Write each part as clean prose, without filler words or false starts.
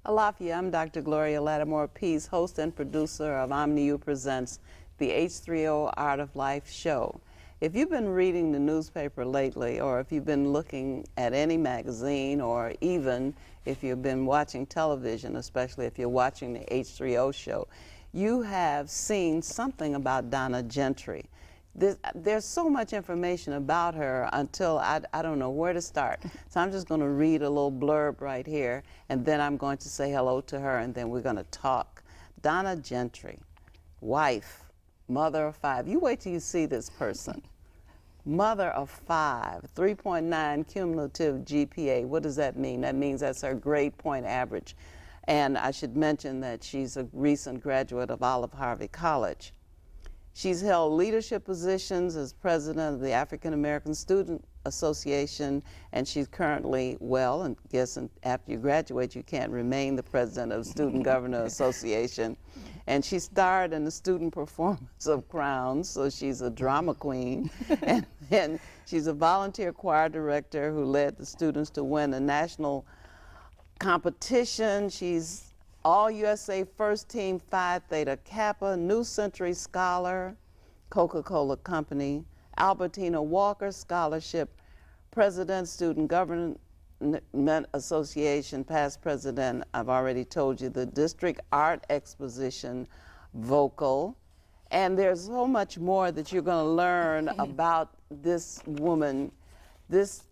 Alafia, I'm Dr. Gloria L, Peace, host and producer of OmniU Presents the H3O Art of Life show. If you've been reading the newspaper lately, or if you've been looking at any magazine, or even if you've been watching television, especially if you're watching the H3O show, you have seen something about Donna Gentry. There's so much information about her until I don't know where to start. So I'm just going to read a little blurb right here, and then I'm going to say hello to her, and then we're going to talk. Donna Gentry, wife, mother of 5. You wait till you see this person. Mother of 5, 3.9 cumulative GPA. What does that mean? That means that's her grade point average. And I should mention that she's a recent graduate of Olive Harvey College. She's held leadership positions as president of the African American Student Association, and she's currently, well, and guess after you graduate, you can't remain the president of the Student Governor Association. And she starred in the student performance of Crowns, so she's a drama queen. And she's a volunteer choir director who led the students to win a national competition. She's All-USA First Team Phi Theta Kappa, New Century Scholar, Coca-Cola Company, Albertina Walker Scholarship, President, Student Government Association, past president, I've already told you, the District Art Exposition, vocal. And there's so much more that you're going to learn about this woman, this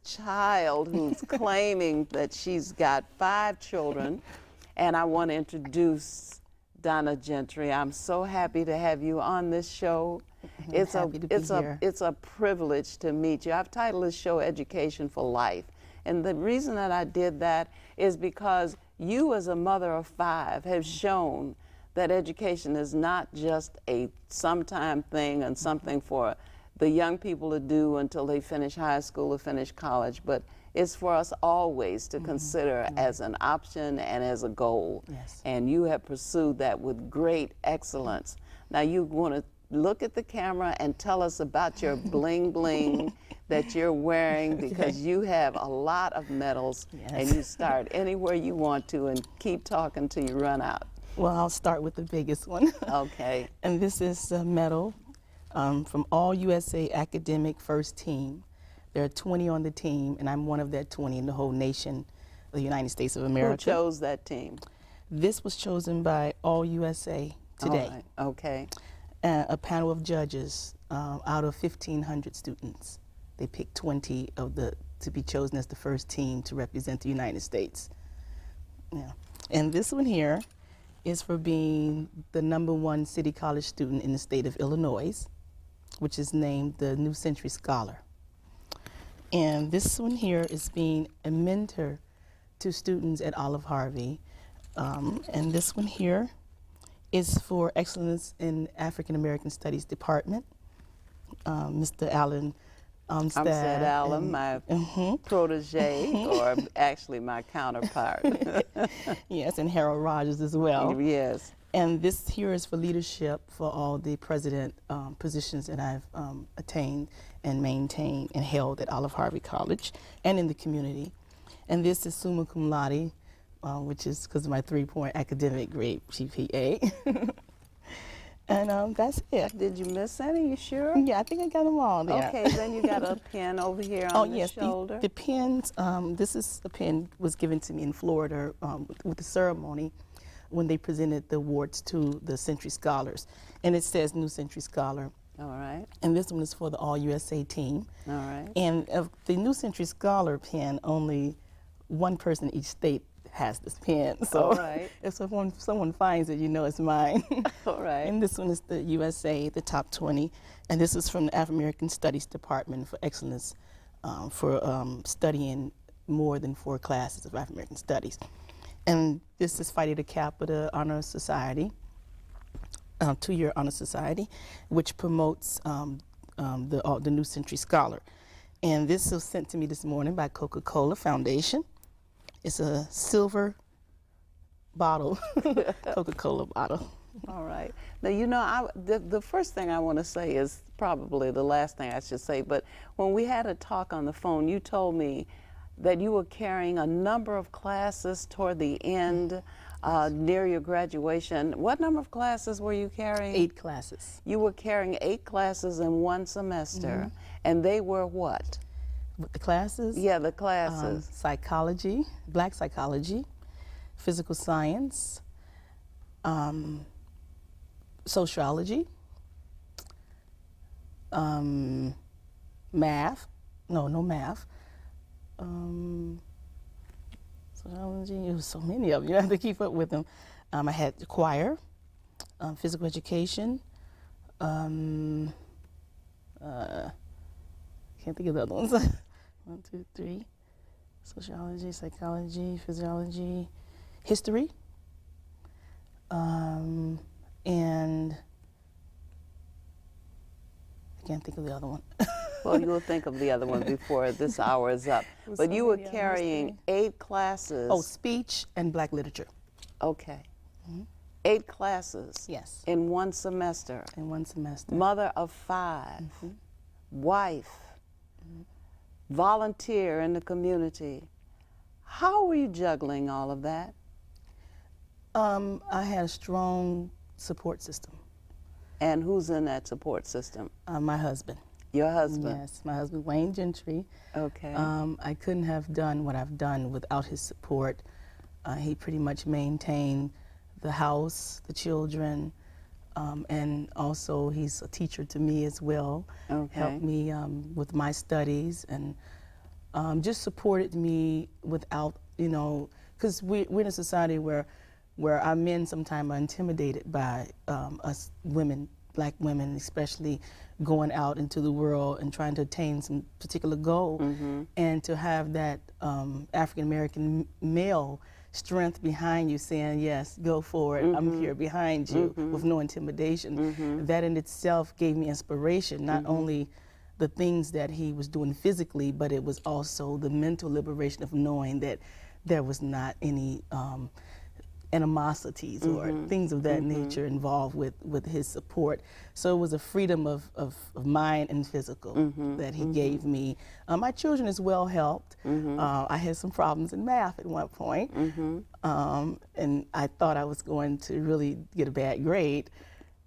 child who's claiming that she's got 5 children. And I want to introduce Donna Gentry. I'm so happy to have you on this show. It's a privilege to meet you. I've titled this show Education for Life. And the reason that I did that is because you, as a mother of 5, have shown that education is not just a sometime thing and something for the young people to do until they finish high school or finish college, but it's for us always to consider as an option and as a goal. Yes. And you have pursued that with great excellence. Now you want to look at the camera and tell us about your bling bling that you're wearing, because you have a lot of medals. Yes. And you start anywhere you want to and keep talking till you run out. Well, I'll start with the biggest one. Okay. And this is a medal from All-USA Academic First Team. There are 20 on the team, and I'm one of that 20 in the whole nation, the United States of America. Who chose that team? This was chosen by All-USA today. All right. Okay. A panel of judges out of 1,500 students. They picked 20 to be chosen as the first team to represent the United States. Yeah. And this one here is for being the #1 City College student in the state of Illinois, which is named the New Century Scholar. And this one here is being a mentor to students at Olive Harvey. And this one here is for excellence in African American Studies Department. Mr. Allen Armstead Allen, my protege, or actually my counterpart. Yes, and Harold Rogers as well. Yes. And this here is for leadership for all the president positions that I've attained and maintained and held at Olive Harvey College and in the community. And this is summa cum laude, which is because of my 3-point academic grade GPA. And that's it. Did you miss any? You sure? Yeah, I think I got them all there. Okay, then you got a pen over here on the shoulder. The pens, this is a pen was given to me in Florida with the ceremony when they presented the awards to the Century Scholars. And it says New Century Scholar. All right. And this one is for the All-USA team. All right. And of the New Century Scholar pen, only one person in each state has this pen. So all right. if someone finds it, you know it's mine. All right. And this one is the USA, the top 20. And this is from the African American Studies Department for excellence for studying more than 4 classes of African American Studies. And this is Phi Theta Kappa, the Honor Society, 2-year Honor Society, which promotes the New Century Scholar. And this was sent to me this morning by Coca-Cola Foundation. It's a silver bottle, Coca-Cola bottle. All right. Now, you know, the first thing I want to say is probably the last thing I should say, but when we had a talk on the phone, you told me that you were carrying a number of classes toward the end, near your graduation. What number of classes were you carrying? 8 classes. You were carrying 8 classes in one semester, and they were what? With the classes? Yeah, the classes. Psychology, black psychology, physical science, sociology, math, no math, sociology, there was so many of them, you have to keep up with them. I had choir, physical education, can't think of the other ones. 1, 2, 3, sociology, psychology, physiology, history, and I can't think of the other one. Well, you will think of the other one before this hour is up. But so you were many, I carrying 8 classes. Oh, speech and black literature. Okay. 8 classes. Yes. In one semester. In one semester. Mother of 5. Wife. Volunteer in the community. How were you juggling all of that? I had a strong support system. And who's in that support system? My husband. Your husband? Yes, my husband, Wayne Gentry. Okay. I couldn't have done what I've done without his support. He pretty much maintained the house, the children, and also he's a teacher to me as well. Okay. Helped me with my studies and just supported me without, because we're in a society where our men sometimes are intimidated by us women, black women especially, going out into the world and trying to attain some particular goal, and to have that African American male strength behind you saying, yes, go for it, I'm here behind you, with no intimidation. That in itself gave me inspiration, not only the things that he was doing physically, but it was also the mental liberation of knowing that there was not any animosities or things of that nature involved with his support. So it was a freedom of mind and physical that he gave me. My children as well helped. I had some problems in math at one point, and I thought I was going to really get a bad grade.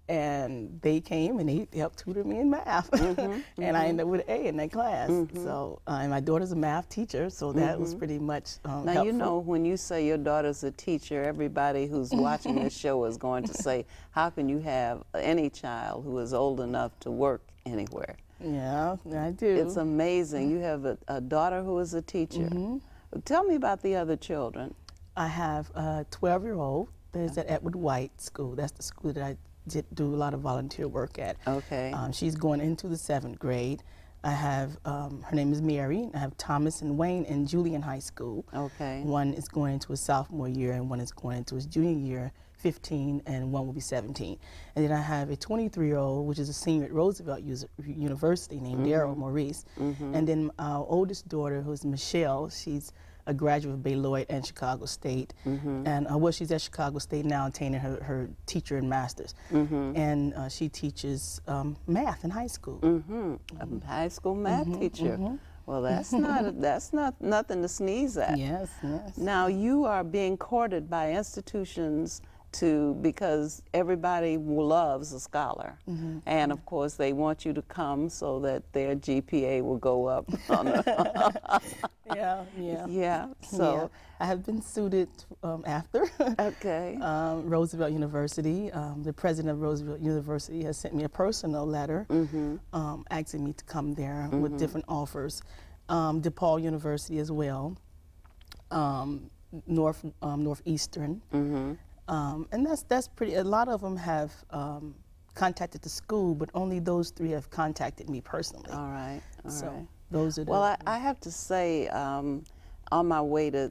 And they came and they helped tutor me in math, and I ended up with an A in that class. So, and my daughter's a math teacher, so that was pretty much Now, helpful. you know, when you say your daughter's a teacher, everybody who's watching this show is going to say, how can you have any child who is old enough to work anywhere? Yeah, I do. It's amazing. You have a daughter who is a teacher. Tell me about the other children. I have a 12-year-old that is at Edward White School. That's the school that I do a lot of volunteer work at. Okay. She's going into the 7th grade. I have, her name is Mary. I have Thomas and Wayne in Julian High School. Okay. One is going into his sophomore year and one is going into his junior year, 15, and one will be 17. And then I have a 23-year-old, which is a senior at Roosevelt University, named Daryl Maurice. And then our oldest daughter, who's Michelle, she's a graduate of Beloit and Chicago State. And well, she's at Chicago State now, attaining her teacher and master's. And she teaches math in high school. A high school math teacher. Well, that's not nothing to sneeze at. Yes, yes. Now you are being courted by institutions because everybody loves a scholar, and of course they want you to come so that their GPA will go up. Yeah. So I have been suited after. Okay. Roosevelt University. The president of Roosevelt University has sent me a personal letter asking me to come there with different offers. DePaul University as well. Northeastern. And that's pretty. A lot of them have contacted the school, but only those 3 have contacted me personally. All right. So those are the. Well, I have to say, on my way to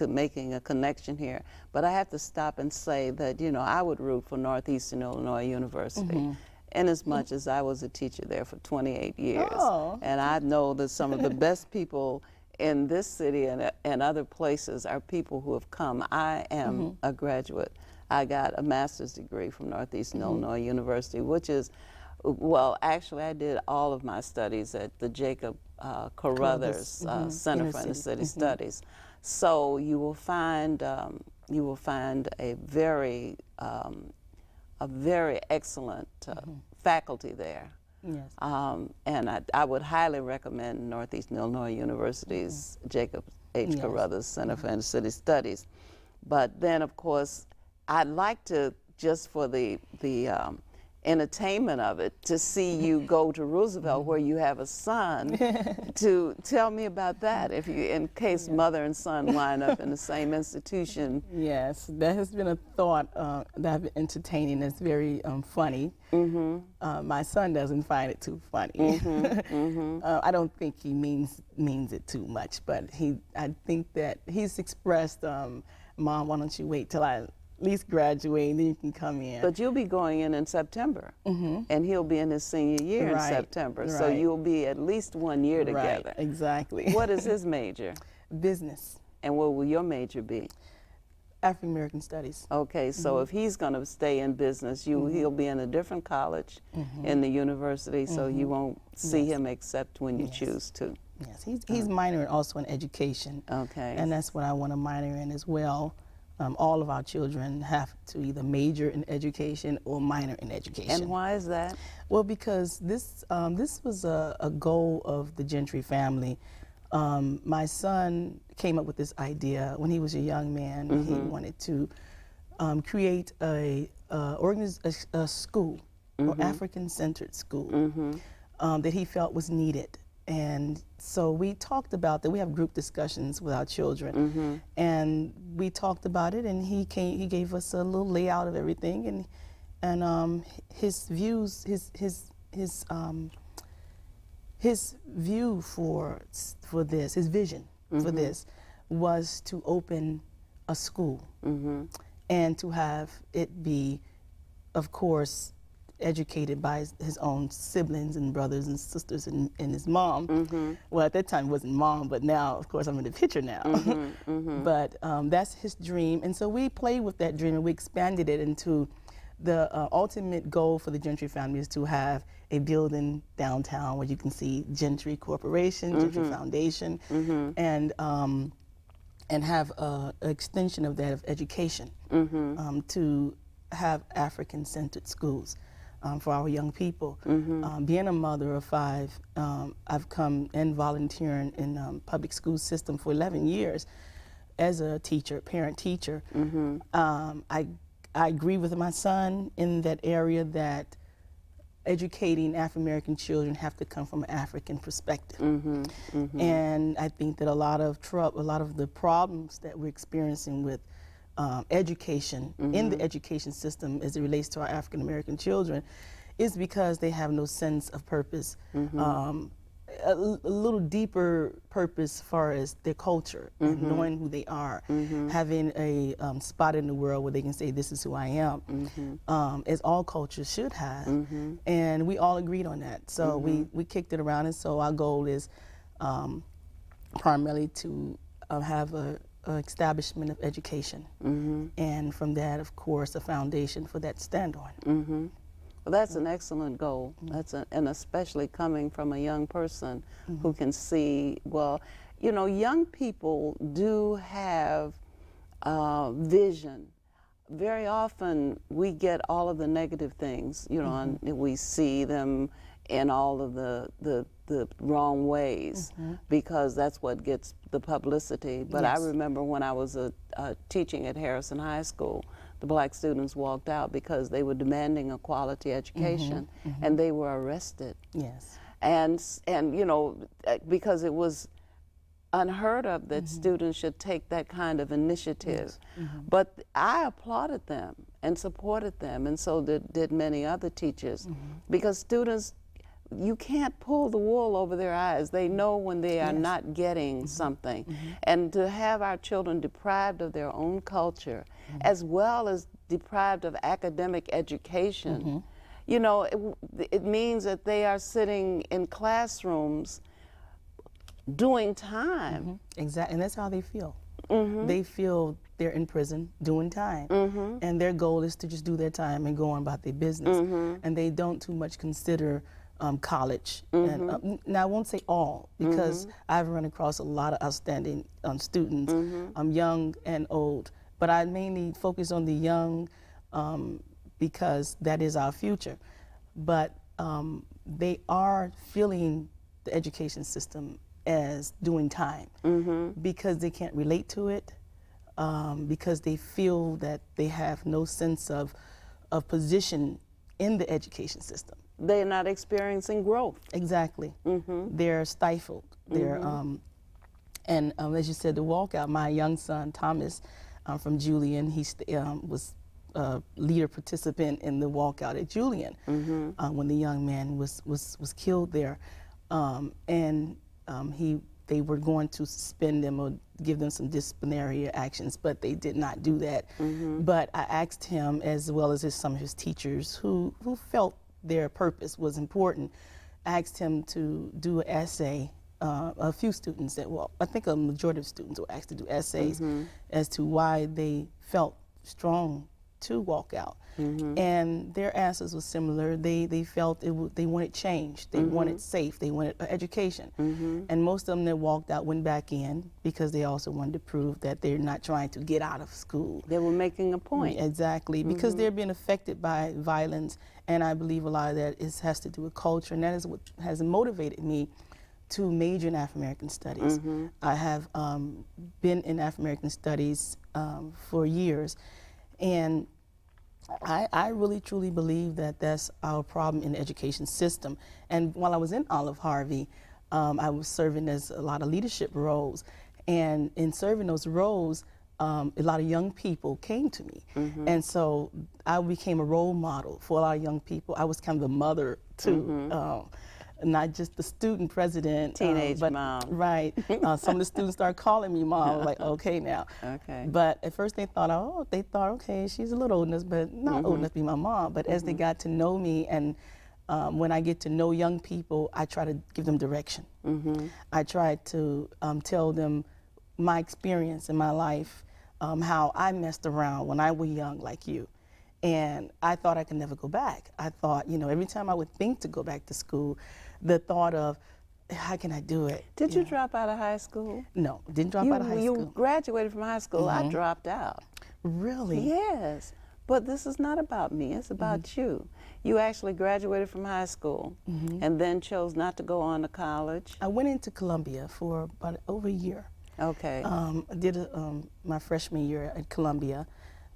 making a connection here, but I have to stop and say that I would root for Northeastern Illinois University. In as much as I was a teacher there for 28 years, and I know that some of the best people in this city and other places are people who have come. I am a graduate. I got a master's degree from Northeastern Illinois University, which is Well, actually, I did all of my studies at the Jacob Carruthers Center for Inner City Studies. So you will find a very excellent faculty there. Yes. And I would highly recommend Northeastern Illinois University's Jacob H. Carruthers Center for Inner City Studies. But then, of course, I'd like to, just for the entertainment of it, to see you go to Roosevelt where you have a son. To tell me about that, if you, in case mother and son wind up in the same institution. Yes, that has been a thought that I've been entertaining. It's very funny. My son doesn't find it too funny. I don't think he means it too much, but I think that he's expressed, Mom, why don't you wait till I at least graduate and then you can come in. But you'll be going in September, and he'll be in his senior year in September, so you'll be at least 1 year together. Right, exactly. What is his major? Business. And what will your major be? African American Studies. Okay, so if he's going to stay in business, he'll be in a different college in the university, so you won't see him except when you choose to. Yes, he's minoring also in education. Okay. And that's what I want to minor in as well. All of our children have to either major in education or minor in education. And why is that? Well, because this was a goal of the Gentry family. My son came up with this idea when he was a young man. He wanted to create a school, or African-centered school, that he felt was needed. And so we talked about that. We have group discussions with our children, and we talked about it. And he gave us a little layout of everything, and his views, his view for this, his vision for this, was to open a school, and to have it be, of course, educated by his own siblings and brothers and sisters and his mom. Well, at that time it wasn't mom, but now, of course, I'm in the picture now. But that's his dream, and so we played with that dream and we expanded it into the ultimate goal for the Gentry family is to have a building downtown where you can see Gentry Corporation, Gentry Foundation, and have an extension of that of education, to have African-centered schools. For our young people. Being a mother of 5, I've come and volunteering in public school system for 11 years as a teacher, parent teacher. I agree with my son in that area that educating African American children have to come from an African perspective. And I think that a lot of the problems that we're experiencing with education in the education system as it relates to our African American children is because they have no sense of purpose, a little deeper purpose as far as their culture and knowing who they are, having a spot in the world where they can say, this is who I am, as all cultures should have. And we all agreed on that. So we kicked it around, and so our goal is primarily to have a establishment of education, and from that, of course, a foundation for that to stand on. Well, that's an excellent goal. And especially coming from a young person who can see, well, you know, young people do have vision. Very often we get all of the negative things, you know, and we see them in all of the wrong ways, because that's what gets the publicity. But I remember when I was teaching at Harrison High School, the black students walked out because they were demanding a quality education, and they were arrested. And you know, because it was unheard of that students should take that kind of initiative. But I applauded them and supported them, and so did many other teachers, because students, you can't pull the wool over their eyes. They know when they are not getting something. And to have our children deprived of their own culture, as well as deprived of academic education, you know, it means that they are sitting in classrooms doing time. Exactly, and that's how they feel. They feel they're in prison doing time, and their goal is to just do their time and go on about their business, and they don't too much consider college. And now I won't say all, because I've run across a lot of outstanding students, young and old, but I mainly focus on the young because that is our future. But they are feeling the education system as doing time because they can't relate to it, because they feel that they have no sense of position in the education system. They're not experiencing growth. Exactly. They're stifled. They're, and as you said, the walkout, my young son, Thomas, from Julian, he was a leader participant in the walkout at Julian when the young man was killed there. They were going to suspend them or give them some disciplinary actions, but they did not do that. But I asked him, as well as some of his teachers who felt their purpose was important, asked him to do an essay. A few students that, well, I think a majority of students were asked to do essays as to why they felt strong to walk out. And their answers were similar. They felt they wanted change, they wanted safe, they wanted education. And most of them that walked out went back in because they also wanted to prove that they're not trying to get out of school. They were making a point. Exactly, because they're being affected by violence, and I believe a lot of that has to do with culture, and that is what has motivated me to major in African American studies. I have been in African American studies for years, and I really truly believe that that's our problem in the education system. And while I was in Olive Harvey, I was serving as a lot of leadership roles, and in serving those roles, a lot of young people came to me, and so I became a role model for a lot of young people. I was kind of the mother to not just the student president, teenage but mom. Right. Some of the students started calling me mom. I was like, okay now. Okay. But at first they thought, okay, she's a little old enough, but not old enough to be my mom. But as they got to know me, and when I get to know young people, I try to give them direction. I try to tell them my experience in my life, how I messed around when I was young like you. And I thought I could never go back. I thought, every time I would think to go back to school, the thought of, how can I do it? Did you drop out of high school? No, didn't drop out of high school. You graduated from high school. I dropped out. Really? Yes. But this is not about me. It's about you. You actually graduated from high school and then chose not to go on to college. I went into Columbia for about over a year. Okay. I did my freshman year at Columbia.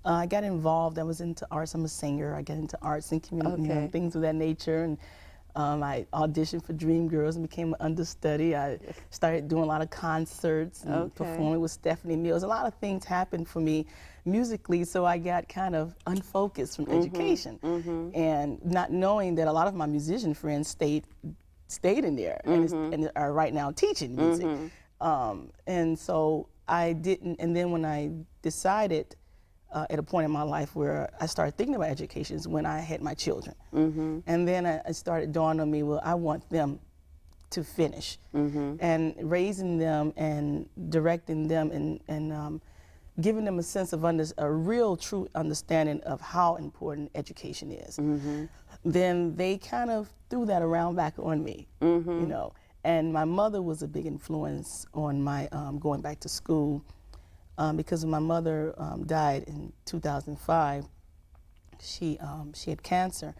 I got involved. I was into arts. I'm a singer. I got into arts and community, things of that nature. And I auditioned for Dreamgirls and became an understudy. I started doing a lot of concerts and performing with Stephanie Mills. A lot of things happened for me musically, so I got kind of unfocused from education, and not knowing that a lot of my musician friends stayed in there and are right now teaching music. And so I didn't. And then when I decided, at a point in my life where I started thinking about education, is when I had my children. And then I started dawning on me, well, I want them to finish. And raising them and directing them and giving them a sense of a real true understanding of how important education is. Then they kind of threw that around back on me, And my mother was a big influence on my going back to school. Because when my mother died in 2005, she had cancer,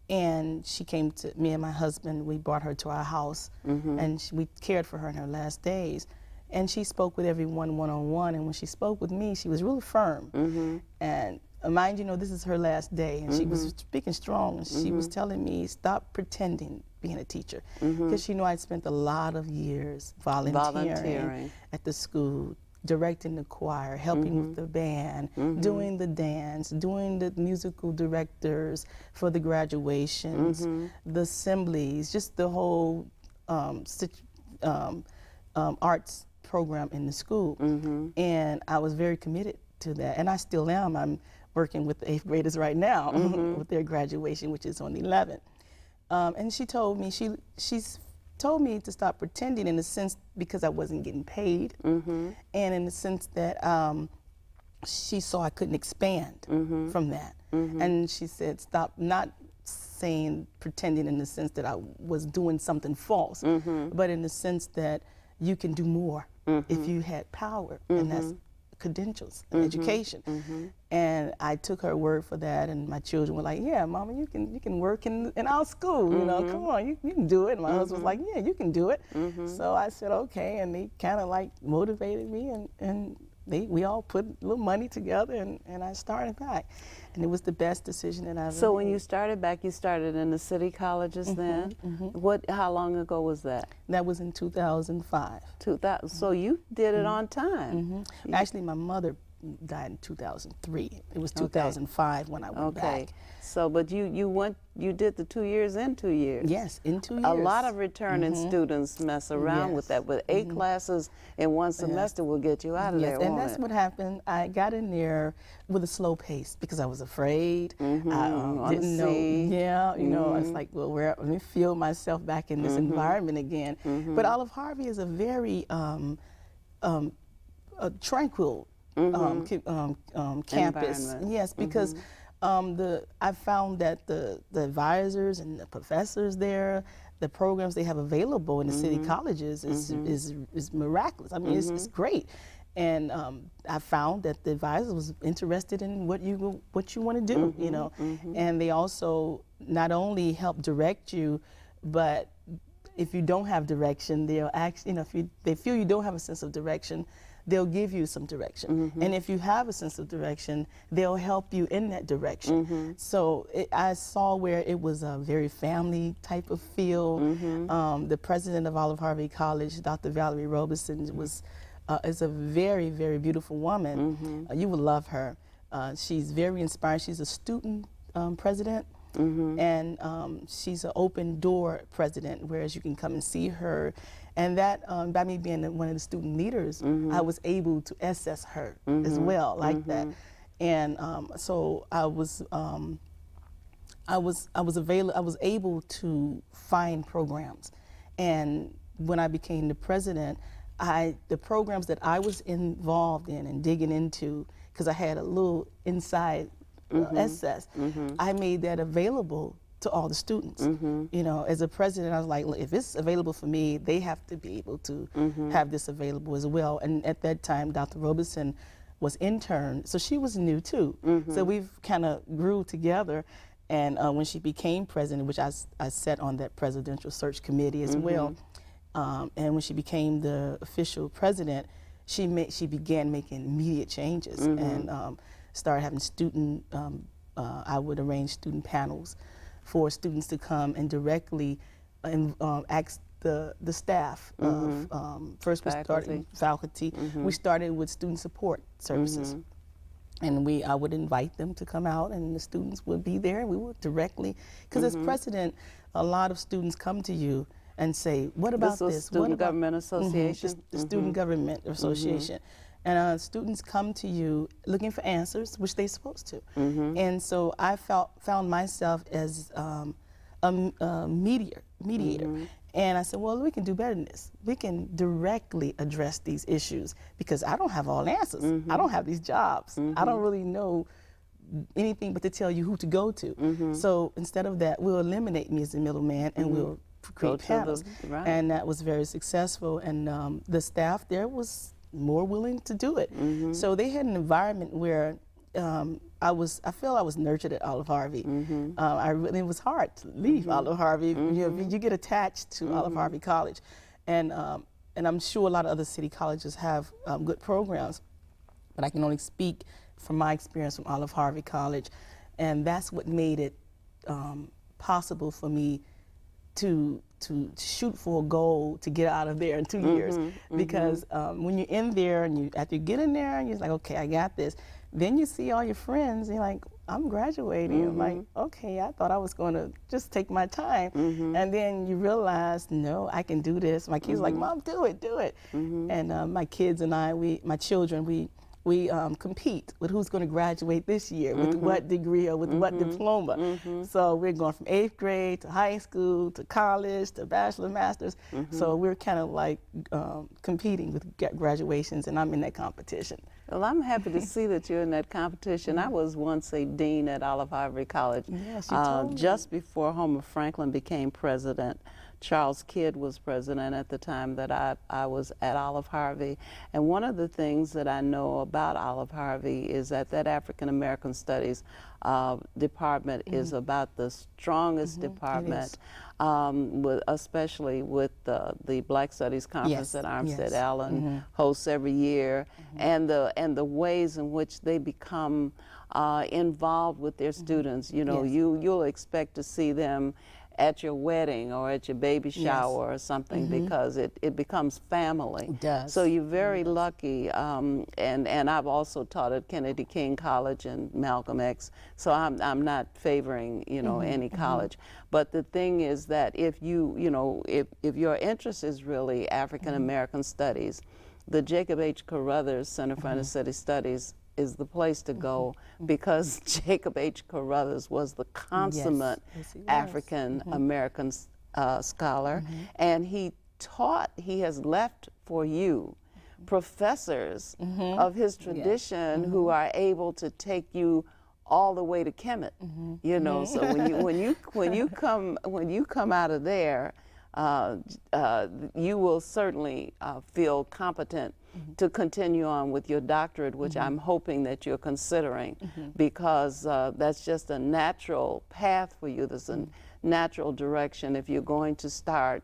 and she came to me and my husband. We brought her to our house, and we cared for her in her last days. And she spoke with everyone one-on-one, and when she spoke with me, she was really firm. And mind you, this is her last day, and she was speaking strong, and she was telling me, stop pretending being a teacher, because she knew I'd spent a lot of years volunteering at the school, directing the choir, helping with the band, doing the dance, doing the musical directors for the graduations, the assemblies, just the whole arts program in the school. And I was very committed to that, and I still am. I'm working with the 8th graders right now with their graduation, which is on the 11th. And she told me, she's told me to stop pretending, in the sense because I wasn't getting paid, and in the sense that she saw I couldn't expand from that. And she said, stop not saying pretending in the sense that I was doing something false, but in the sense that you can do more if you had power, and that's credentials and education. And I took her word for that, and my children were like, yeah, Mama, you can work in our school, you know, come on, you can do it. And my husband was like, yeah, you can do it. So I said, okay, and they kind of like motivated me, and we all put a little money together, and I started back. And it was the best decision that I've ever So when made. you started back, you started in the city colleges then? How long ago was that? That was in 2005. 2000. So you did it on time. Actually, my mother died in 2003. It was 2005 when I went back. So, but you did the 2 years in 2 years. Yes, in 2 years. A lot of returning students mess around with that. With 8 classes in one semester will get you out of there, and won't that's it? what happened. I got in there with a slow pace because I was afraid. I didn't know. Yeah, you know, I was like, well, let me feel myself back in this environment again. But Olive Harvey is a very tranquil campus. Yes, because I found that the advisors and the professors there, the programs they have available in the city colleges is miraculous. I mean, it's great. And I found that the advisor was interested in what you want to do, you know. And they also not only help direct you, but if you don't have direction, they'll actually, you know, if they feel you don't have a sense of direction, they'll give you some direction. And if you have a sense of direction, they'll help you in that direction. So I saw where it was a very family type of feel. The president of Olive Harvey College, Dr. Valerie Robeson, is a very, very beautiful woman. You will love her. She's very inspiring. She's a student president. And she's an open door president, whereas you can come and see her. And that, by me being one of the student leaders, I was able to assess her as well, like that. And so I was able to find programs. And when I became the president, the programs that I was involved in and digging into, because I had a little inside SS, I made that available to all the students. You know, as a president, I was like, look, if it's available for me, they have to be able to have this available as well. And at that time, Dr. Robeson was intern, so she was new too. So we've kind of grew together. And when she became president, which I sat on that presidential search committee as well, and when she became the official president, she began making immediate changes and started having student, I would arrange student panels for students to come and directly ask the staff of, first we started faculty. We started with student support services. And I would invite them to come out, and the students would be there, and we would directly, because as president, a lot of students come to you and say, what about this? Student Government Association? The Student Government Association. And students come to you looking for answers, which they're supposed to. And so I found myself as a mediator. And I said, well, we can do better than this. We can directly address these issues, because I don't have all the answers. I don't have these jobs. I don't really know anything but to tell you who to go to. So instead of that, we'll eliminate me as the middleman, and we'll create panels. And that was very successful. And the staff there was more willing to do it. So they had an environment where I feel I was nurtured at Olive Harvey. It was hard to leave Olive Harvey. You get attached to Olive Harvey College, and I'm sure a lot of other city colleges have good programs, but I can only speak from my experience from Olive Harvey College, and that's what made it possible for me to shoot for a goal to get out of there in 2 years. Because when you're in there, and after you get in there, and you're like, okay, I got this. Then you see all your friends, and you're like, I'm graduating. I'm like, okay, I thought I was going to just take my time. And then you realize, no, I can do this. My kids are like, Mom, do it. And my kids and my children, we we compete with who's going to graduate this year, with what degree or with what diploma. So we're going from 8th grade to high school to college to bachelor, master's. So we're kind of like competing with graduations, and I'm in that competition. Well, I'm happy to see that you're in that competition. I was once a dean at Olive Harvey College. Yes, you told me. Just before Homer Franklin became president. Charles Kidd was president at the time that I was at Olive Harvey. And one of the things that I know about Olive Harvey is that African American Studies department is about the strongest department, especially with the Black Studies Conference that Armstead Allen hosts every year, and the ways in which they become involved with their students. You know, you'll expect to see them at your wedding or at your baby shower or something, because it becomes family. It does. So you're very lucky, and I've also taught at Kennedy King College and Malcolm X, so I'm not favoring, you know, any college. But the thing is that if if your interest is really African American studies, the Jacob H. Carruthers Center for Understudied Studies is the place to go, because Jacob H. Carruthers was the consummate African American scholar, and he has left for you professors of his tradition who are able to take you all the way to Kemet. You know, so when you come out of there, you will certainly feel competent to continue on with your doctorate, which I'm hoping that you're considering, because that's just a natural path for you. There's a natural direction if you're going to start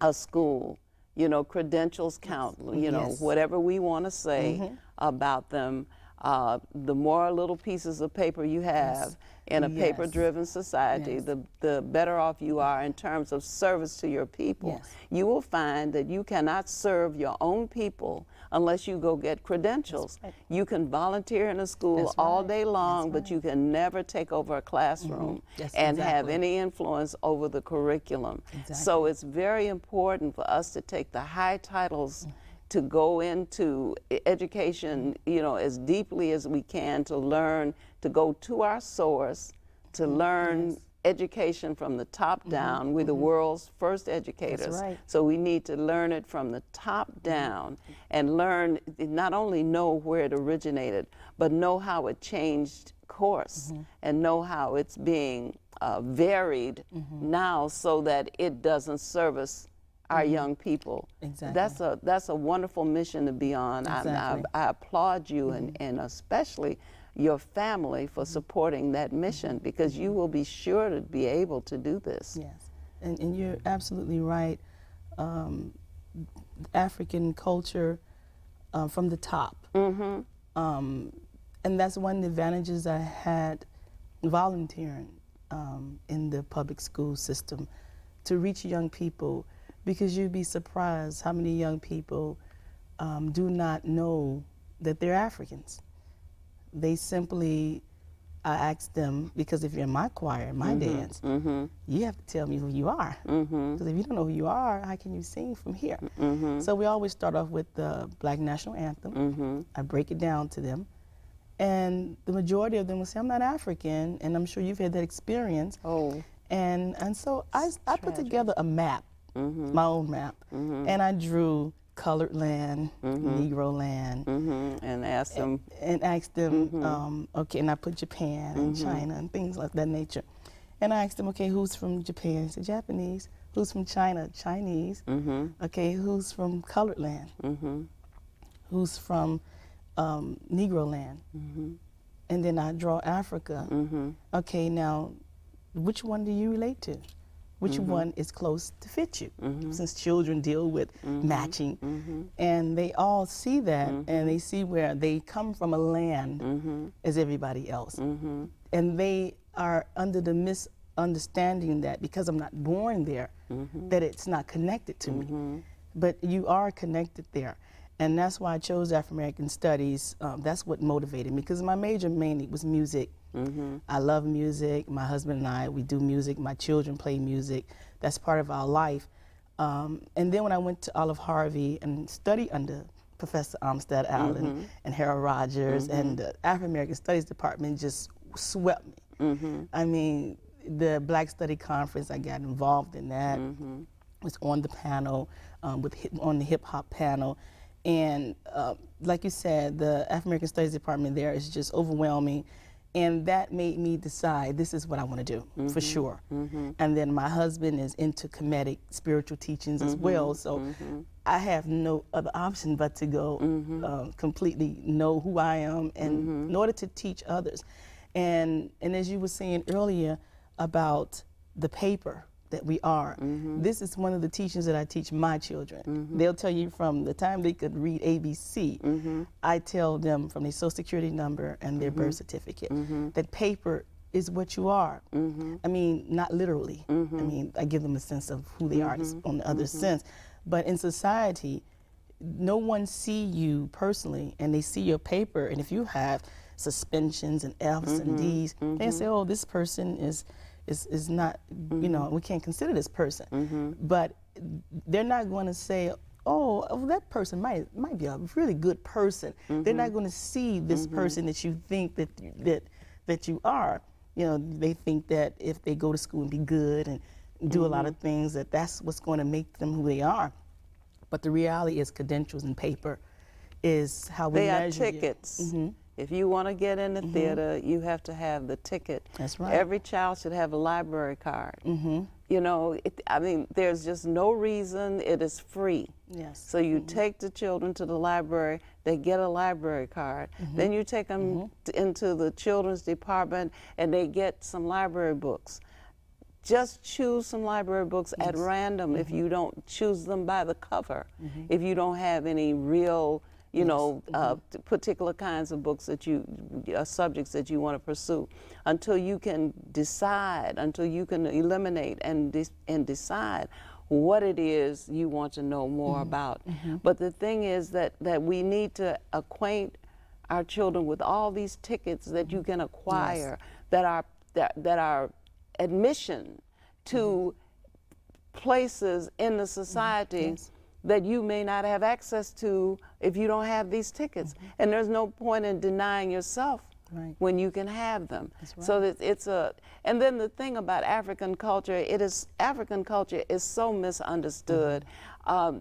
a school. You know, credentials count, you know, whatever we want to say about them. The more little pieces of paper you have in a paper-driven society, the better off you are in terms of service to your people. You will find that you cannot serve your own people unless you go get credentials. You can volunteer in a school all day long, but you can never take over a classroom and have any influence over the curriculum. So it's very important for us to take the high titles to go into education, you know, as deeply as we can, to learn, to go to our source, to learn education from the top down. We're the world's first educators. So we need to learn it from the top down and learn, not only know where it originated, but know how it changed course and know how it's being varied now, so that it doesn't service our young people. That's a wonderful mission to be on. I applaud you and especially your family for supporting that mission, because you will be sure to be able to do this. Yes, and you're absolutely right. African culture from the top. And that's one of the advantages I had volunteering in the public school system, to reach young people. Because you'd be surprised how many young people do not know that they're Africans. They simply, I ask them, because if you're in my choir, my dance, you have to tell me who you are. Because if you don't know who you are, how can you sing from here? So we always start off with the Black National Anthem. I break it down to them. And the majority of them will say, I'm not African, and I'm sure you've had that experience. And so I put together a map. My own map, and I drew colored land, Negro land, and asked them, okay, and I put Japan and China and things like that nature, and I asked them, okay, who's from Japan? He said Japanese. Who's from China? Chinese. Okay, who's from colored land? Who's from Negro land? And then I draw Africa. Okay, now which one do you relate to? Which one is close to fit you? Since children deal with matching, and they all see that, and they see where they come from a land as everybody else, and they are under the misunderstanding that because I'm not born there, that it's not connected to me, but you are connected there. And that's why I chose African American Studies. That's what motivated me, because my major mainly was music. I love music. My husband and I, we do music. My children play music. That's part of our life. And then when I went to Olive Harvey and studied under Professor Armstead Allen and Harold Rogers, and the African American Studies Department just swept me. I mean, the Black Study Conference, I got involved in that. Was on the panel, on the hip hop panel, and like you said, the African American Studies Department there is just overwhelming. And that made me decide this is what I want to do, for sure. And then my husband is into Kemetic spiritual teachings as well, so I have no other option but to go completely know who I am, and in order to teach others. And as you were saying earlier about the paper that we are, this is one of the teachings that I teach my children. They'll tell you from the time they could read ABC, I tell them from their social security number and their birth certificate that paper is what you are. I mean, not literally. I mean, I give them a sense of who they are on the other sense. But in society, no one see you personally, and they see your paper, and if you have suspensions and F's and D's, they say, oh, this person is not, you know, we can't consider this person. But they're not going to say, oh, that person might be a really good person. They're not going to see this person that you think that you are. You know, they think that if they go to school and be good and do a lot of things, that's what's going to make them who they are. But the reality is credentials and paper is how we measure you. They are tickets. If you want to get in the theater, you have to have the ticket. That's right. Every child should have a library card. You know, I mean, there's just no reason. It is free. Yes. So you take the children to the library, they get a library card. Then you take them into the children's department and they get some library books. Just choose some library books at random if you don't choose them by the cover. If you don't have any real, you know, particular kinds of books that subjects that you want to pursue, until you can decide, until you can eliminate and decide what it is you want to know more about. But the thing is that we need to acquaint our children with all these tickets that you can acquire that are admission to places in the society that you may not have access to if you don't have these tickets. And there's no point in denying yourself when you can have them. So that it's and then the thing about African culture, African culture is so misunderstood.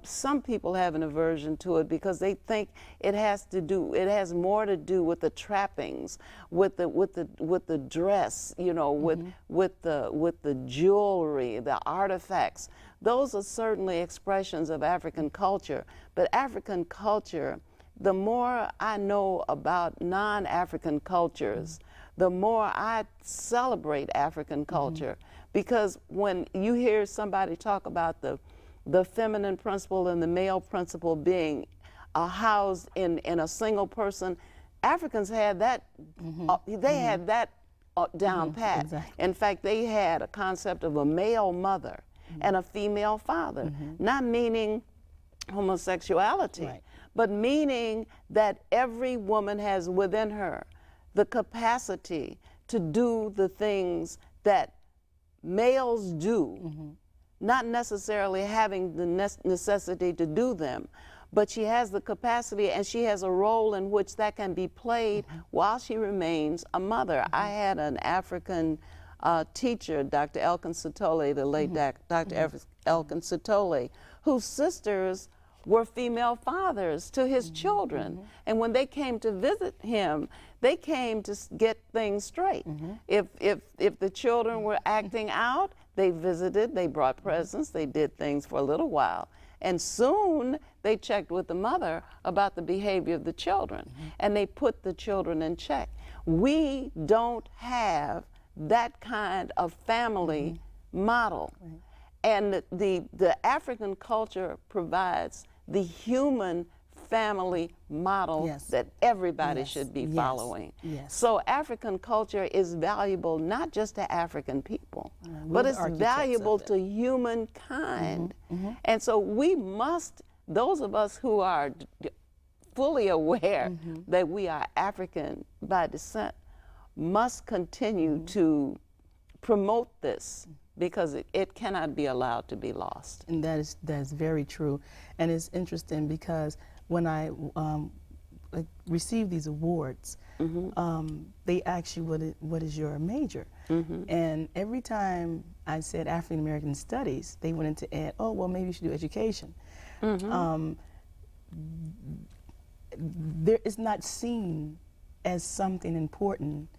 Some people have an aversion to it because they think it has more to do with the trappings, with the dress, you know, with the jewelry, the artifacts. Those are certainly expressions of African culture, but African culture, the more I know about non-African cultures, the more I celebrate African culture. Because when you hear somebody talk about the feminine principle and the male principle being housed in a single person, Africans had that, they had that down pat. In fact, they had a concept of a male mother and a female father, not meaning homosexuality, but meaning that every woman has within her the capacity to do the things that males do, not necessarily having the necessity to do them, but she has the capacity and she has a role in which that can be played while she remains a mother. I had an African teacher, Dr. Elkin Sotole, the late Dr. Elkin Sotole, whose sisters were female fathers to his children. And when they came to visit him, they came to get things straight. If the children were acting out, they visited, they brought presents, they did things for a little while. And soon they checked with the mother about the behavior of the children, and they put the children in check. We don't have that kind of family model. And the African culture provides the human family model that everybody should be following. So African culture is valuable not just to African people, but it's valuable to humankind. And so we must, those of us who are fully aware that we are African by descent, must continue to promote this, because it cannot be allowed to be lost. And that's very true. And it's interesting because when I like, received these awards, they ask you what is your major, and every time I said African American Studies, they wanted to add, oh well, maybe you should do education. It's not seen as something important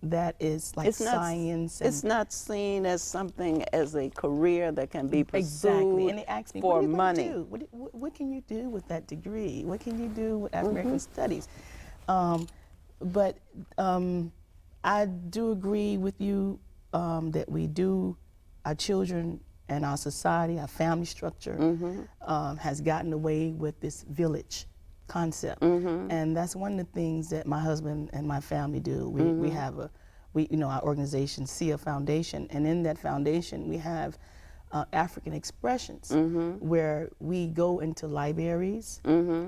that is like science. It's not seen as something as a career that can be pursued exactly. And they ask me, for what are you money. Gonna do? What can you do with that degree? What can you do with African American Studies? But I do agree with you that we do, our children and our society, our family structure has gotten away with this village concept, and that's one of the things that my husband and my family do. We have our organization, SIA Foundation, and in that foundation we have African expressions where we go into libraries,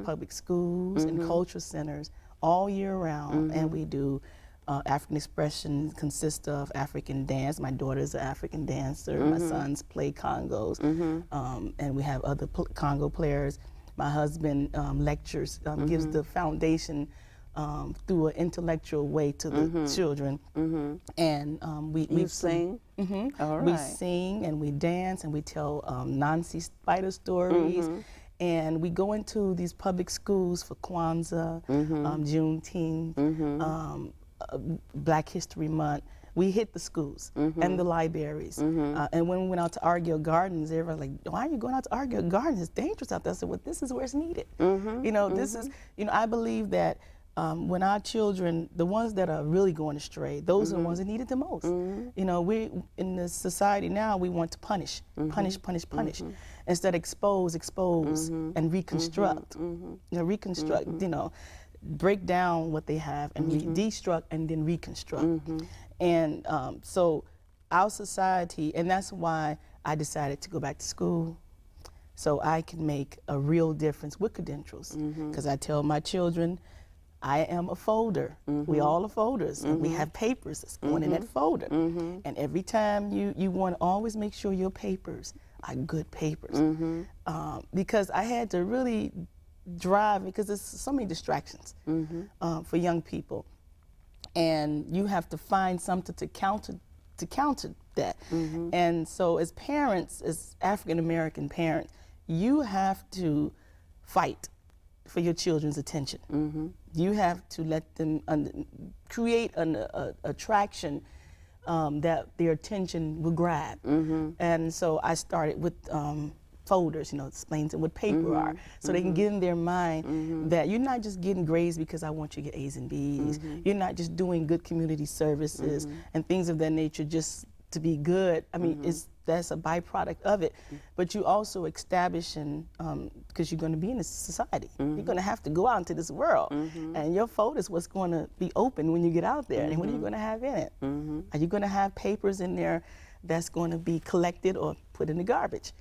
public schools, and cultural centers all year round, and we do African expression consists of African dance. My daughter's an African dancer. My sons play congos, and we have other congo players. My husband lectures, gives the foundation through an intellectual way to the children, and we sing. All right. We sing and we dance and we tell Nancy spider stories. And we go into these public schools for Kwanzaa, Juneteenth, Black History Month. We hit the schools and the libraries. And when we went out to Argyle Gardens, everyone was like, why are you going out to Argyle Gardens? It's dangerous out there. I said, well, this is where it's needed. You know, this is, you know, I believe that when our children, the ones that are really going astray, those are the ones that need it the most. You know, we, in the society now, we want to punish, punish. Instead of expose, and reconstruct. You know, reconstruct, you know, break down what they have and destruct and then reconstruct. And so our society, and that's why I decided to go back to school, so I can make a real difference with credentials. Because I tell my children, I am a folder. We all are folders, and we have papers that's going in that folder. And every time you want to always make sure your papers are good papers. Because I had to really drive, because there's so many distractions for young people. And you have to find something to counter that. And so as parents, as African American parents, you have to fight for your children's attention. You have to let them create an attraction that their attention will grab. And so I started with folders, you know, explains what paper are, so they can get in their mind that you're not just getting grades because I want you to get A's and B's. You're not just doing good community services and things of that nature just to be good. I mean, that's a byproduct of it. But you also establishing, because you're going to be in this society. You're going to have to go out into this world. And your folder is what's going to be open when you get out there. And what are you going to have in it? Are you going to have papers in there that's going to be collected or put in the garbage?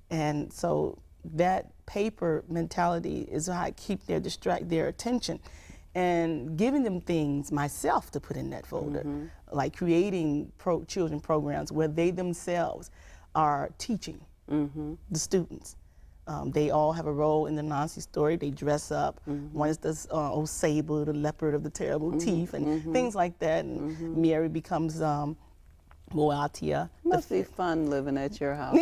And so that paper mentality is how I keep their attention, and giving them things myself to put in that folder, like creating children programs where they themselves are teaching the students. They all have a role in the Nancy story. They dress up. One is the old Sable, the leopard of the terrible teeth, and things like that. And Mary becomes Moatia. Must be fun living at your house.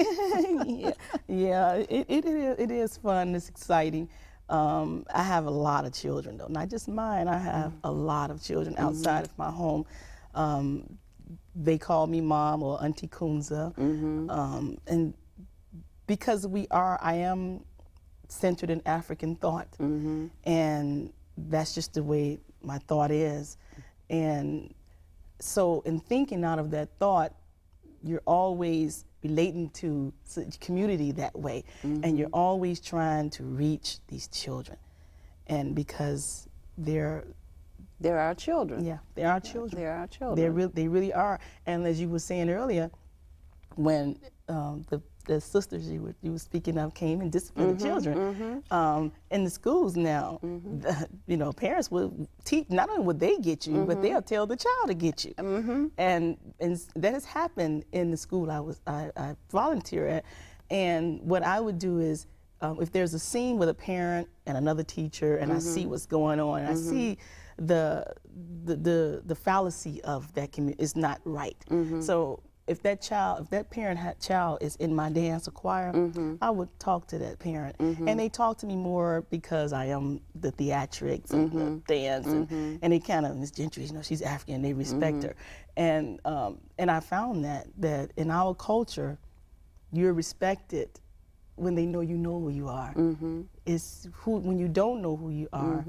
Yeah, it is fun. It's exciting. I have a lot of children, though, not just mine. I have a lot of children outside of my home. They call me Mom or Auntie Kunza, and because I am centered in African thought, and that's just the way my thought is, and so in thinking out of that thought, you're always relating to the community that way, and you're always trying to reach these children, and because they're our children. Yeah, they're our children. They're our children. They really are. And as you were saying earlier, when the sisters you were speaking of came and disciplined the children in the schools now, you know, parents will teach. Not only would they get you, but they'll tell the child to get you. And that has happened in the school I volunteer at. And what I would do is if there's a scene with a parent and another teacher, and I see what's going on, and I see the fallacy of that community is not right. So if that child is in my dance or choir, I would talk to that parent, and they talk to me more because I am the theatrics and the dance, and they kind of, Miss Gentry, you know, she's African, they respect her, and I found that in our culture, you're respected when they know who you are. When you don't know who you are,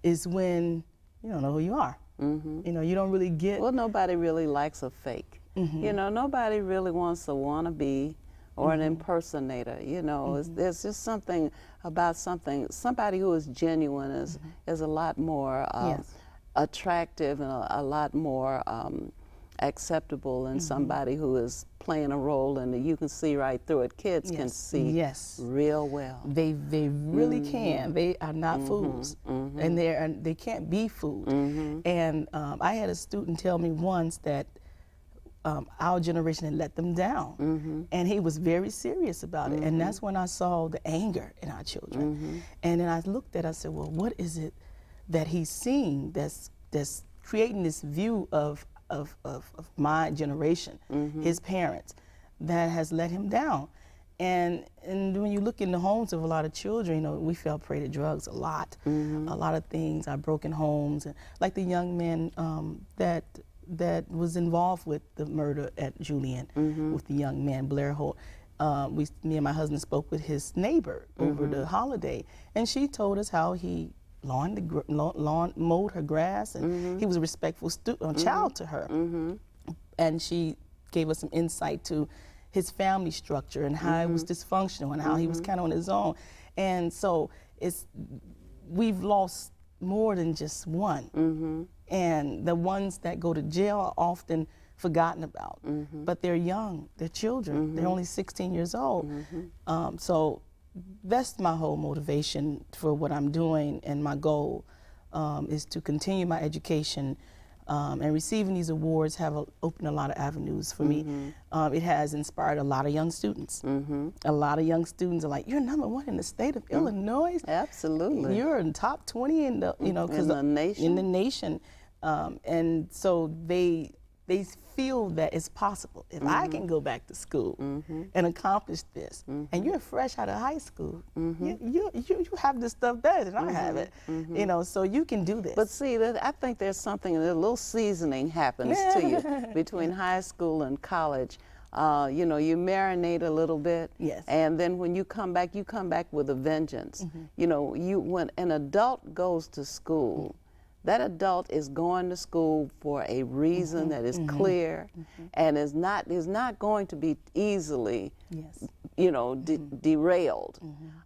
is when you don't know who you are. You know, you don't really get. Well, nobody really likes a fake. You know, nobody really wants a wannabe or an impersonator. You know, there's just something about somebody who is genuine is a lot more attractive and a lot more acceptable than somebody who is playing a role and you can see right through it. Kids can see real well. They really can. They are not fools, and they can't be fooled. And I had a student tell me once that our generation had let them down, and he was very serious about it. And that's when I saw the anger in our children. And then I looked at it, I said, well, what is it that he's seeing that's creating this view of my generation, his parents, that has let him down? And when you look in the homes of a lot of children, you know, we fell prey to drugs a lot. A lot of things, our broken homes, and like the young man that was involved with the murder at Julian, with the young man, Blair Holt. Me and my husband spoke with his neighbor over the holiday, and she told us how he mowed her grass, and he was a respectful child to her. And she gave us some insight to his family structure and how it was dysfunctional and how he was kind of on his own. And so we've lost more than just one. And the ones that go to jail are often forgotten about. But they're young, they're children, they're only 16 years old. So that's my whole motivation for what I'm doing, and my goal is to continue my education. And receiving these awards have opened a lot of avenues for me. It has inspired a lot of young students. A lot of young students are like, "You're #1 in the state of Illinois." Absolutely. You're in top 20 in the, you know, in the nation. In the nation, and so they feel that it's possible. If I can go back to school and accomplish this, and you're fresh out of high school, you have this stuff better than I have it, you know, so you can do this. But see, I think there's something, a little seasoning happens to you between high school and college. You know, you marinate a little bit, and then when you come back with a vengeance. You know, when an adult goes to school, that adult is going to school for a reason that is clear and is not going to be easily, you know, derailed.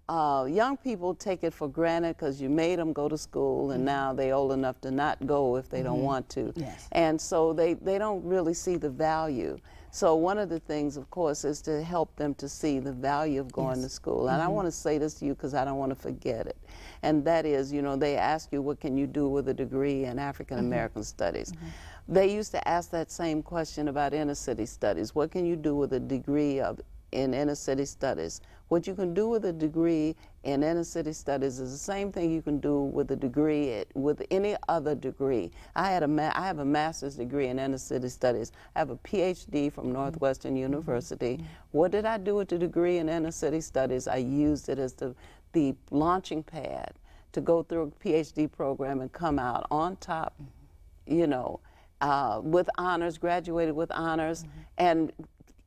Young people take it for granted because you made them go to school, and now they're old enough to not go if they don't want to. And so they don't really see the value. So one of the things, of course, is to help them to see the value of going to school. And I want to say this to you because I don't want to forget it. And that is, you know, they ask you, what can you do with a degree in African American studies? They used to ask that same question about inner city studies. What can you do with a degree in inner city studies? What you can do with a degree in inner city studies is the same thing you can do with a degree with any other degree. I have a master's degree in inner city studies. I have a PhD from Northwestern University. What did I do with the degree in inner city studies? I used it as the launching pad to go through a PhD program and come out on top, you know, with honors, graduated with honors, and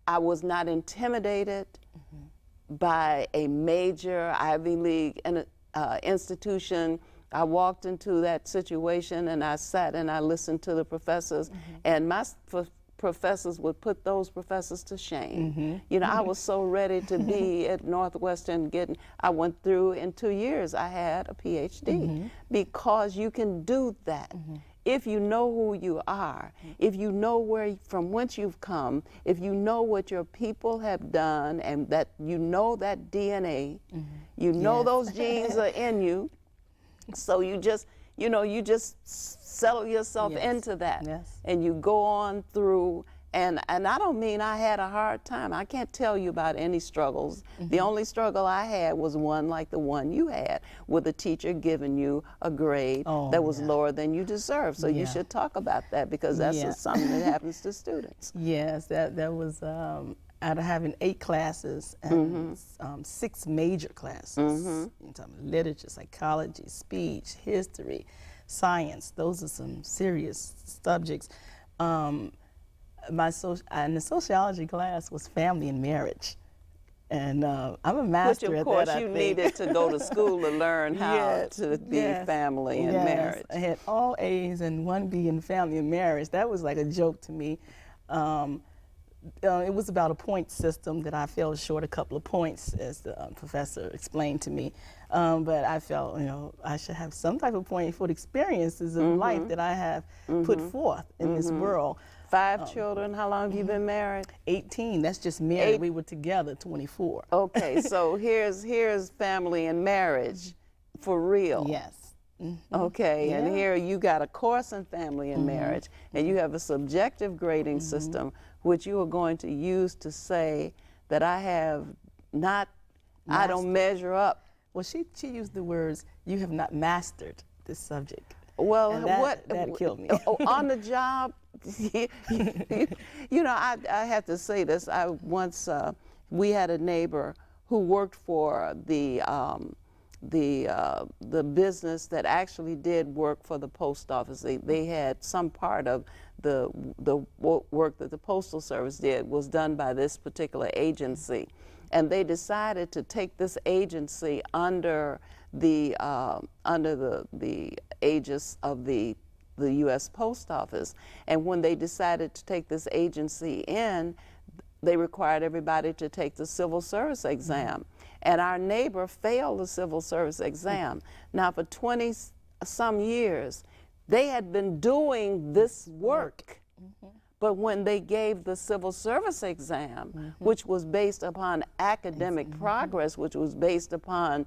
I was not intimidated by a major Ivy League institution. I walked into that situation and I sat and I listened to the professors, and my professors would put those professors to shame. You know, I was so ready to be at Northwestern I went through, in 2 years, I had a PhD because you can do that. If you know who you are, if you know from whence you've come, if you know what your people have done, and that you know that DNA, you know those genes are in you, so you just settle yourself into that, and you go on through And I don't mean I had a hard time. I can't tell you about any struggles. The only struggle I had was one like the one you had, with a teacher giving you a grade that was lower than you deserved. So you should talk about that, because that's something that happens to students. Yes, that was out of having 8 classes and 6 major classes. You're talking about literature, psychology, speech, history, science. Those are some serious subjects. And the sociology class was family and marriage, and I'm a master at that. Which, of course, you needed to go to school to learn how to be family and marriage. I had all A's and 1 B in family and marriage. That was like a joke to me. It was about a point system that I fell short a couple of points, as the professor explained to me. But I felt, I should have some type of point for the experiences of life that I have put forth in this world. 5 children. How long have you been married? 18. That's just married. We were together 24. Okay, so here's family and marriage for real. Yes. Okay, and here you got a course in family and marriage, and you have a subjective grading system, which you are going to use to say that I have not, I don't measure up. Well, she used the words, you have not mastered this subject. Well, and that killed me. On the job, I have to say this. I once we had a neighbor who worked for the business that actually did work for the post office. They had some part of the work that the Postal Service did was done by this particular agency, and they decided to take this agency under the aegis of the U.S. Post Office. And when they decided to take this agency in, they required everybody to take the civil service exam. And our neighbor failed the civil service exam. Now, for 20-some years, they had been doing this work. But when they gave the civil service exam, which was based upon academic progress, which was based upon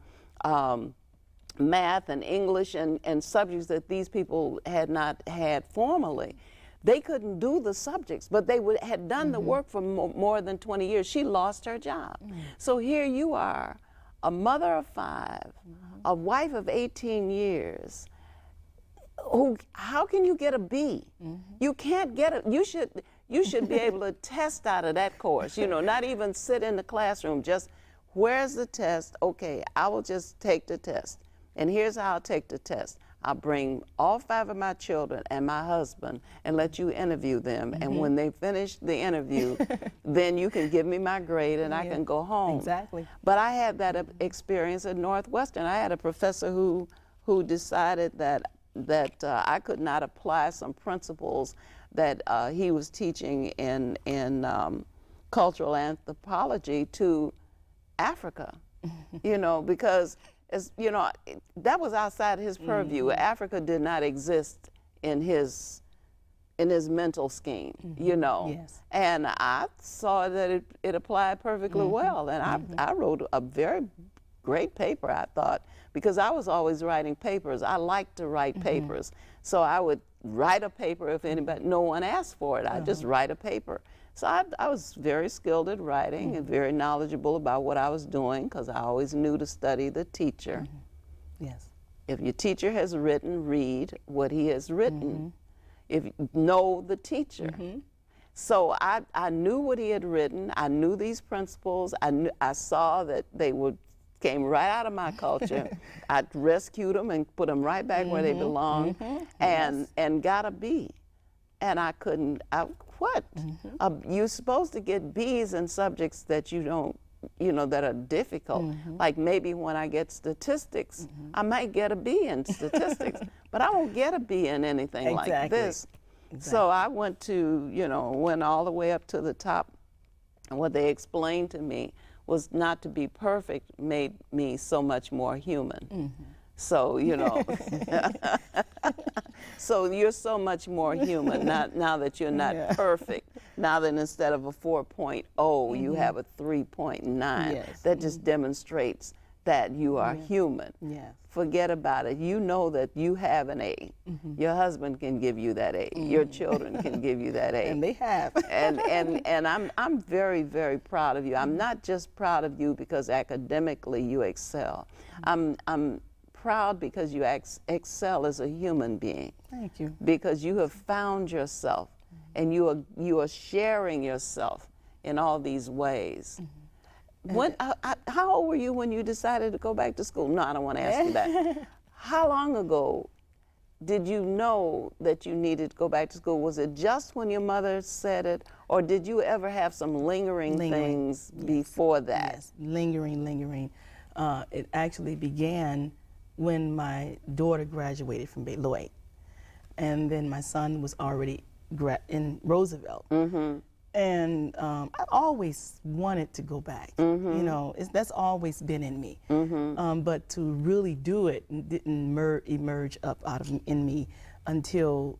math and English and subjects that these people had not had formally, they couldn't do the subjects, but they had done the work for more than 20 years. She lost her job. So here you are, a mother of 5, a wife of 18 years, how can you get a B? You can't get it. You should be able to test out of that course, not even sit in the classroom, just where's the test? Okay, I will just take the test. And here's how I'll take the test. I'll bring all 5 of my children and my husband and let you interview them. And when they finish the interview, then you can give me my grade and I can go home. Exactly. But I had that experience at Northwestern. I had a professor who decided that I could not apply some principles that he was teaching in cultural anthropology to Africa, because that was outside his purview. Africa did not exist in his mental scheme, Yes. And I saw that it applied perfectly well, and I wrote a very great paper, I thought, because I was always writing papers. I like to write papers, so I would write a paper if no one asked for it. I'd just write a paper. So I was very skilled at writing and very knowledgeable about what I was doing, because I always knew to study the teacher. Yes. If your teacher has written, read what he has written. If you know the teacher. So I knew what he had written. I knew these principles. I saw that they came right out of my culture. I rescued them and put them right back where they belong, and got a B. And I couldn't. What? You're supposed to get B's in subjects that you don't, that are difficult. Like maybe when I get statistics, I might get a B in statistics, but I won't get a B in anything like this. So I went all the way up to the top, and what they explained to me was not to be perfect made me so much more human. So, so you're so much more human now that you're not perfect. Now that instead of a 4.0, you have a 3.9. That just demonstrates that you are Yeah. human. Yes. Forget about it. You know that you have an A. Your husband can give you that A. Your children can give you that A. And they have. and I'm very, very proud of you. I'm not just proud of you because academically you excel. I'm proud because you excel as a human being. Thank you. Because you have found yourself, and you are sharing yourself in all these ways. When, how old were you when you decided to go back to school? No, I don't want to ask you that. How long ago did you know that you needed to go back to school? Was it just when your mother said it, or did you ever have some lingering things before that? Yes, lingering. It actually began when my daughter graduated from Beloit, and then my son was already in Roosevelt. And I always wanted to go back. You know, that's always been in me. But to really do it didn't emerge up out of in me until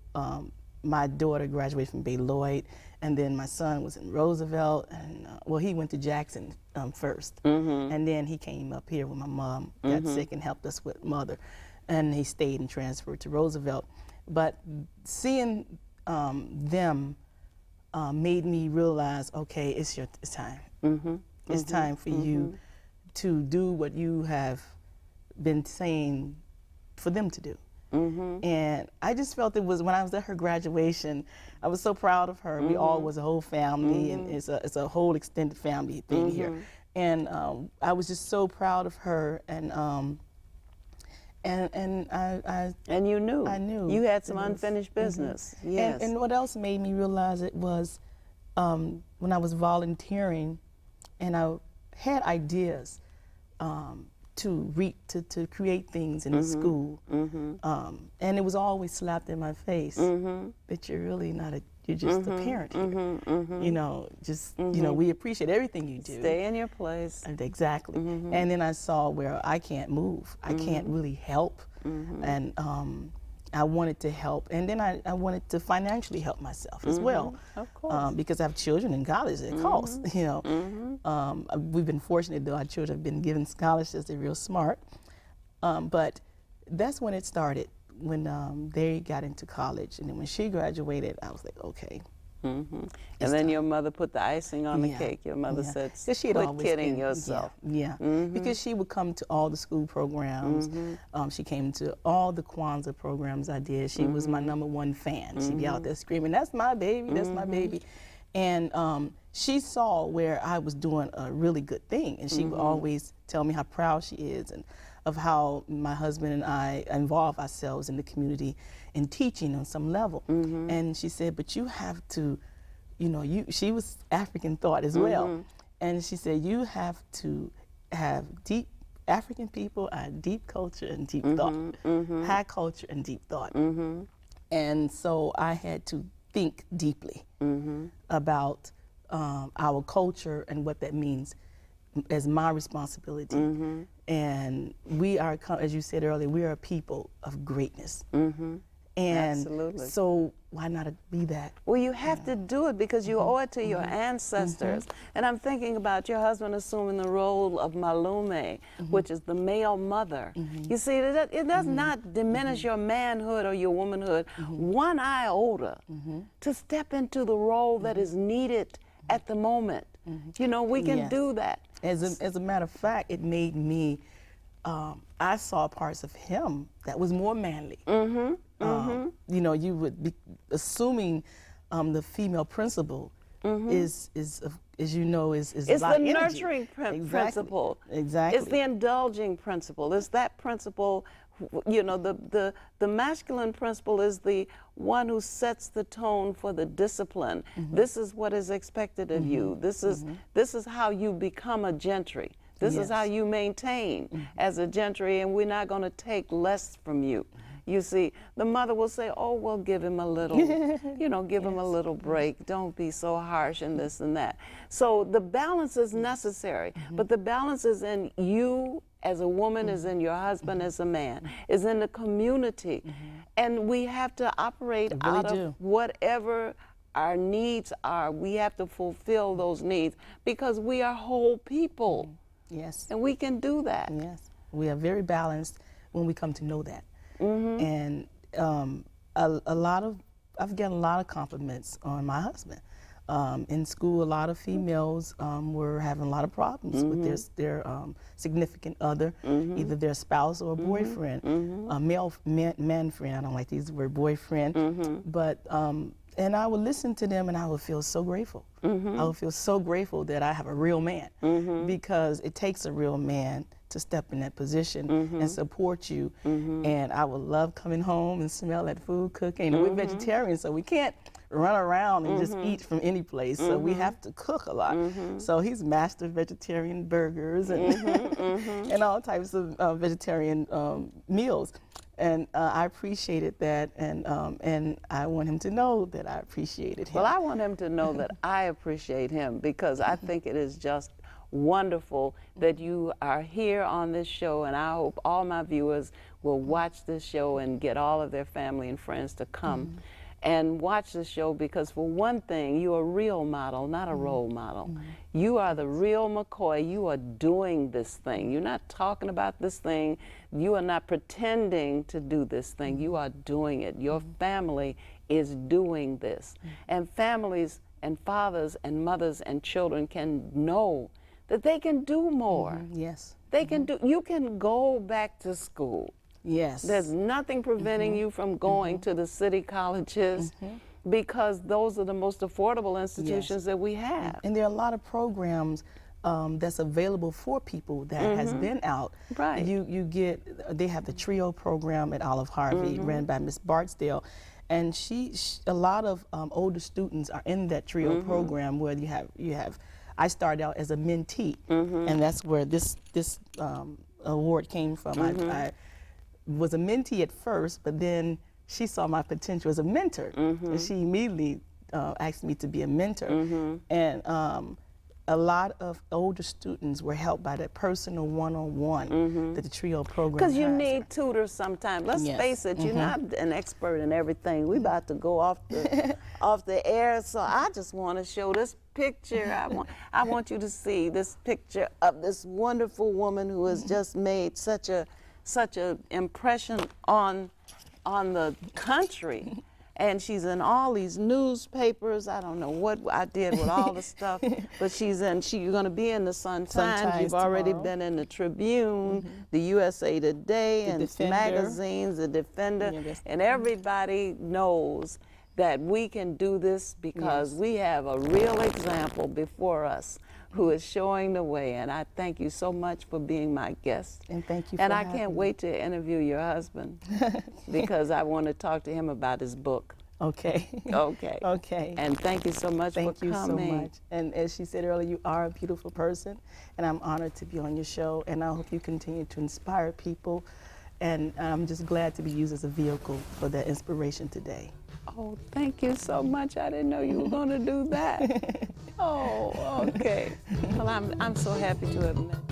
my daughter graduated from Beloit, and then my son was in Roosevelt, and well, he went to Jackson first, and then he came up here when my mom got sick and helped us with mother, and he stayed and transferred to Roosevelt. But seeing them made me realize, okay, it's time. It's time for you to do what you have been saying for them to do. And I just felt it was when I was at her graduation, I was so proud of her. We all was a whole family, and it's a whole extended family thing here. And I was just so proud of her, and you knew. I knew. You had some unfinished business. Yes. And what else made me realize it was when I was volunteering, and I had ideas to create things in the school, and it was always slapped in my face. But you're really not you're just a parent here. You know, just you know, we appreciate everything you do. Stay in your place. Exactly. And then I saw where I can't move. I can't really help, and I wanted to help, and then I wanted to financially help myself as well. Of course. Because I have children in college, it costs, you know. We've been fortunate though, our children have been given scholarships, they're real smart. But that's when it started, when they got into college, and then when she graduated, I was like, okay. And then your mother put the icing on the cake. Your mother said, quit kidding yourself. Because she would come to all the school programs. She came to all the Kwanzaa programs I did. She was my #1 fan. She'd be out there screaming, that's my baby, that's my baby. And she saw where I was doing a really good thing, and she would always tell me how proud she is and of how my husband and I involve ourselves in the community in teaching on some level. And she said, but you have to, you know, she was African thought as well. And she said, you have to have deep, African people are deep culture and deep thought, high culture and deep thought. And so I had to think deeply about our culture and what that means as my responsibility. And we are, as you said earlier, we are a people of greatness. And absolutely. So why not be that? Well, you have to do it because you owe it to your ancestors. And I'm thinking about your husband assuming the role of Malume, which is the male mother. You see, it does not diminish your manhood or your womanhood one iota to step into the role that is needed at the moment. You know, we can do that. As a matter of fact, it made me, I saw parts of him that was more manly. You know, you would be assuming the female principle is as you know, is it's a lot the of energy. nurturing principle. Exactly. It's the indulging principle. It's that principle. You know, the masculine principle is the one who sets the tone for the discipline. This is what is expected of you. This is how you become a gentry. This is how you maintain as a gentry, and we're not going to take less from you. You see, the mother will say, oh, well, give him a little, you know, give him a little break. Don't be so harsh and this and that. So the balance is necessary, but the balance is in you as a woman, is in your husband as a man, is in the community. And we have to operate out of whatever our needs are. We have to fulfill those needs because we are whole people. Yes. And we can do that. Yes. We are very balanced when we come to know that. And I've gotten a lot of compliments on my husband. In school, a lot of females were having a lot of problems with their significant other, either their spouse or boyfriend, man friend. I don't like to use the word boyfriend, but and I would listen to them and I would feel so grateful. I would feel so grateful that I have a real man, because it takes a real man to step in that position and support you. And I would love coming home and smell that food cooking. And we're vegetarians, so we can't run around and just eat from any place. So we have to cook a lot. So he's mastered vegetarian burgers and, and all types of vegetarian meals. And I appreciated that, and I want him to know that I appreciated him. Well, I want him to know that I appreciate him, because I think it is just wonderful that you are here on this show, and I hope all my viewers will watch this show and get all of their family and friends to come and watch the show, because for one thing, you're a real model, not a role model. You are the real McCoy. You are doing this thing. You're not talking about this thing. You are not pretending to do this thing. You are doing it. Your family is doing this. And families and fathers and mothers and children can know that they can do more. Yes. They can do, you can go back to school. Yes. There's nothing preventing you from going to the city colleges, because those are the most affordable institutions that we have. And there are a lot of programs that's available for people that has been out. Right. They have the H3O program at Olive Harvey, ran by Miss Bartsdale. And a lot of older students are in that H3O program, where you have, I started out as a mentee, and that's where this award came from. I was a mentee at first, but then she saw my potential as a mentor, and she immediately asked me to be a mentor. And a lot of older students were helped by that personal one-on-one that the H3O program Because you has. need tutors sometimes. Let's face it, you're not an expert in everything. We about to go off the off the air, so I just want to show this picture. I want you to see this picture of this wonderful woman who has just made such a impression on the country. And she's in all these newspapers. I don't know what I did with all the stuff, but you're going to be in the Sun-Times. You've already been in the Tribune, the USA Today, and magazines, the Defender, and everybody knows that we can do this because we have a real example before us who is showing the way. And I thank you so much for being my guest. And thank you for And I having can't me. wait to interview your husband because I want to talk to him about his book. Okay. Okay. Okay. And thank you so much for coming. Thank you so much. And as she said earlier, you are a beautiful person, and I'm honored to be on your show, and I hope you continue to inspire people, and I'm just glad to be used as a vehicle for that inspiration today. Oh, thank you so much. I didn't know you were going to do that. Oh, okay. Well, I'm so happy to have met you.